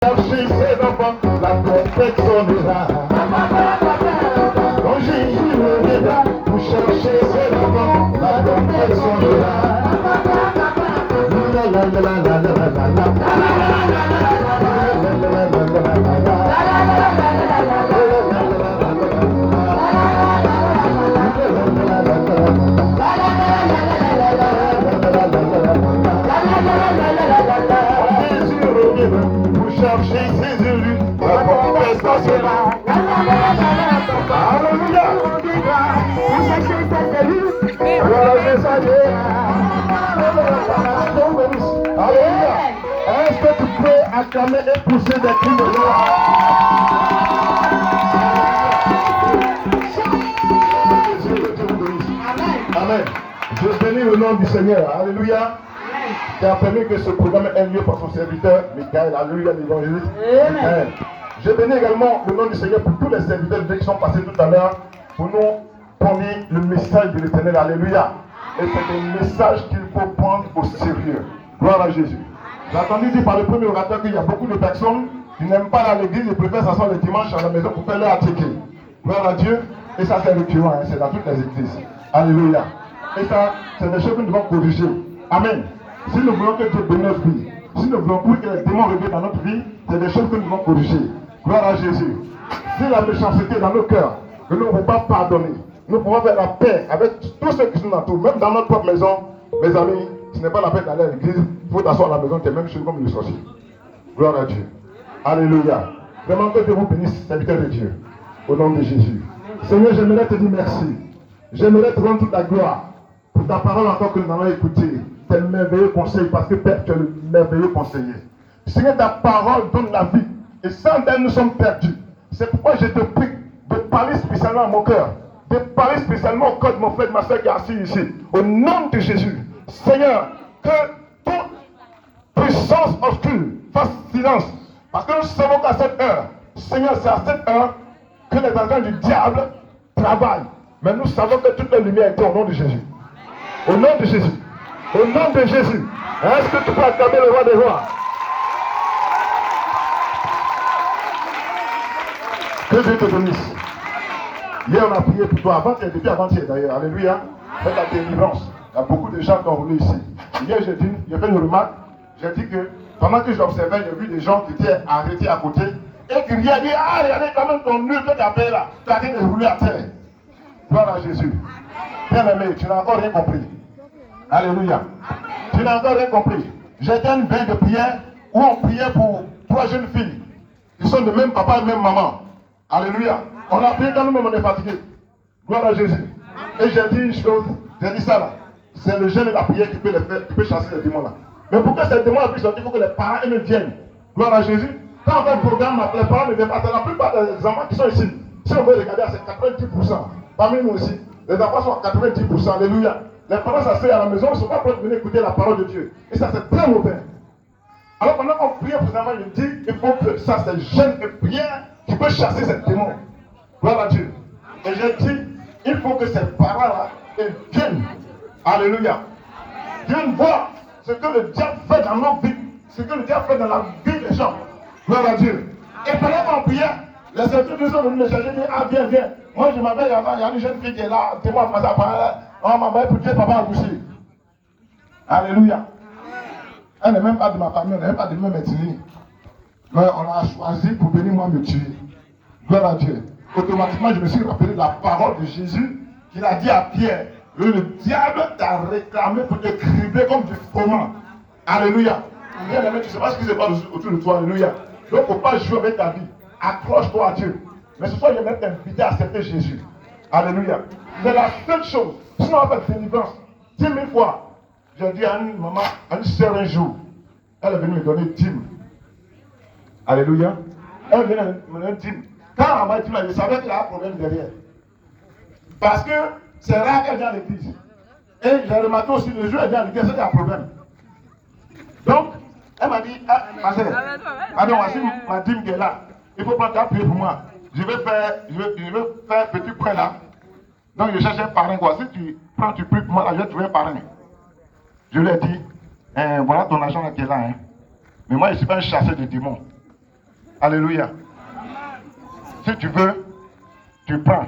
Cherchez ses enfants, la perfection est là. Quand Jésus reviendra, vous cherchez ses enfants, la perfection est là. La la la la la la la la vous cherchez ses élus, la promesse sera. Alléluia. Vous cherchez ses élus, alléluia. Est-ce que tu peux acclamer et pousser des cris de joie? Amen. Je bénis le nom du Seigneur. Alléluia. Qui a permis que ce programme ait lieu par son serviteur, Michael, alléluia, l'évangéliste. Amen. Je bénis également le nom du Seigneur pour tous les serviteurs qui sont passés tout à l'heure pour nous prendre le message de l'Éternel, alléluia. Et c'est un message qu'il faut prendre au sérieux. Gloire à Jésus. J'ai entendu dire par le premier orateur qu'il y a beaucoup de personnes qui n'aiment pas aller à l'église et préfèrent s'asseoir le dimanche à la maison pour faire leur article. Gloire à Dieu. Et ça, c'est récurrent, c'est dans toutes les églises. Alléluia. Et ça, c'est des choses que nous devons corriger. Amen. Si nous voulons que Dieu bénisse notre vie, si nous voulons que les démons reviennent dans notre vie, c'est des choses que nous devons corriger. Gloire à Jésus. Si la méchanceté est dans nos cœurs, que nous ne pouvons pas pardonner, nous pouvons faire la paix avec tous ceux qui sont dans tout, même dans notre propre maison. Mes amis, ce n'est pas la peine d'aller à l'église, il faut t'asseoir à la maison, tu es même chez comme le sorcier. Gloire à Dieu. Alléluia. Vraiment que Dieu vous bénisse, serviteur de Dieu, au nom de Jésus. Seigneur, j'aimerais te dire merci. J'aimerais te rendre toute la gloire pour ta parole encore que nous allons écouter. Tes merveilleux conseils, parce que Père, tu es le merveilleux conseiller. Seigneur, ta parole donne la vie. Et sans elle, nous sommes perdus. C'est pourquoi je te prie de parler spécialement à mon cœur. De parler spécialement au cœur de mon frère et de ma soeur qui est assis ici. Au nom de Jésus. Seigneur, que toute puissance obscure fasse silence. Parce que nous savons qu'à cette heure, Seigneur, c'est à cette heure que les agents du diable travaillent. Mais nous savons que toute la lumière est au nom de Jésus. Au nom de Jésus. Au nom de Jésus. Est-ce que tu peux acclamer le roi des rois? Que Dieu te bénisse. Hier on a prié pour toi, depuis avant-hier d'ailleurs. Alléluia. Faites la délivrance. Il y a beaucoup de gens qui ont roulé ici. Hier j'ai fait une remarque. J'ai dit que pendant que j'observais, j'ai vu des gens qui étaient arrêtés à côté et qui riaient, dit, ah regardez quand même ton nœud que tu as payé là. Tu as dit de rouler à terre. Gloire à Jésus. Bien aimé, tu n'as encore rien compris. Alléluia. Tu n'as encore rien compris. J'étais une veille de prière où on priait pour 3 jeunes filles. Ils sont de même papa et même maman. Alléluia. On a prié quand nous-mêmes on est fatigué. Gloire à Jésus. Et j'ai dit une chose, j'ai dit ça là. C'est le jeûne et la prière qui peut les faire, qui peut chasser les démons là. Mais pour que ces démons puissent sortir, il faut que les parents eux viennent. Gloire à Jésus. Quand on fait le programme, les parents ne viennent pas. La plupart des enfants qui sont ici, si on veut regarder, c'est 90%. Parmi nous aussi, les enfants sont à 90%. Alléluia. Les parents s'assoient à la maison, ils ne sont pas prêts de venir écouter la parole de Dieu. Et ça, c'est très mauvais. Alors pendant qu'on prie pour les enfants, je dis, il faut que ça, c'est jeûne et prière qui peut chasser ces démons. Gloire à Dieu. Et j'ai dit, il faut que ces parents-là viennent. Alléluia. Viennent voir ce que le diable fait dans nos vies, ce que le diable fait dans la vie des gens. Gloire à Dieu. Et pendant qu'on priait, les serviteurs sont venus me chercher, disent, ah viens, viens. Moi je m'appelle, il y a une jeune fille qui est là, témoin de ma parole. On m'a envoyé pour Dieu, papa a couché. Alléluia. Elle n'est même pas de ma famille, elle n'est même pas de même ethnie. Mais on a choisi pour venir moi me tuer. Gloire à Dieu. Automatiquement, je me suis rappelé de la parole de Jésus qu'il a dit à Pierre, le diable t'a réclamé pour te cribler comme du froment. Alléluia. Bien aimé, tu ne sais pas ce qui se passe autour de toi. Alléluia. Donc, il ne faut pas jouer avec ta vie. Accroche-toi à Dieu. Mais ce soir, je vais t'inviter à accepter Jésus. Alléluia. C'est la seule chose. Sinon, on va faire délivrance. 10 000 fois. J'ai dit à une maman, à une sœur un jour, elle est venue me donner 10 000. Alléluia. Elle est venue me donner 10 000. Quand elle m'a dit, je savais qu'il y a un problème derrière. Parce que c'est rare qu'elle vient à l'église. Et j'ai remarqué aussi le jour où elle vient à l'église, c'est un problème. Donc, elle m'a dit, ah, ma soeur, voici ma dîme qui est là. Il faut prendre ta prière pour moi. Je vais faire petit prêt là. Donc, je cherche un parrain. Quoi. Si tu prends, tu pries pour moi, là, je vais trouver un parrain. Je lui ai dit, voilà ton argent là qui est là. Hein. Mais moi, je ne suis pas un chasseur de démons. Alléluia. Si tu veux, tu prends.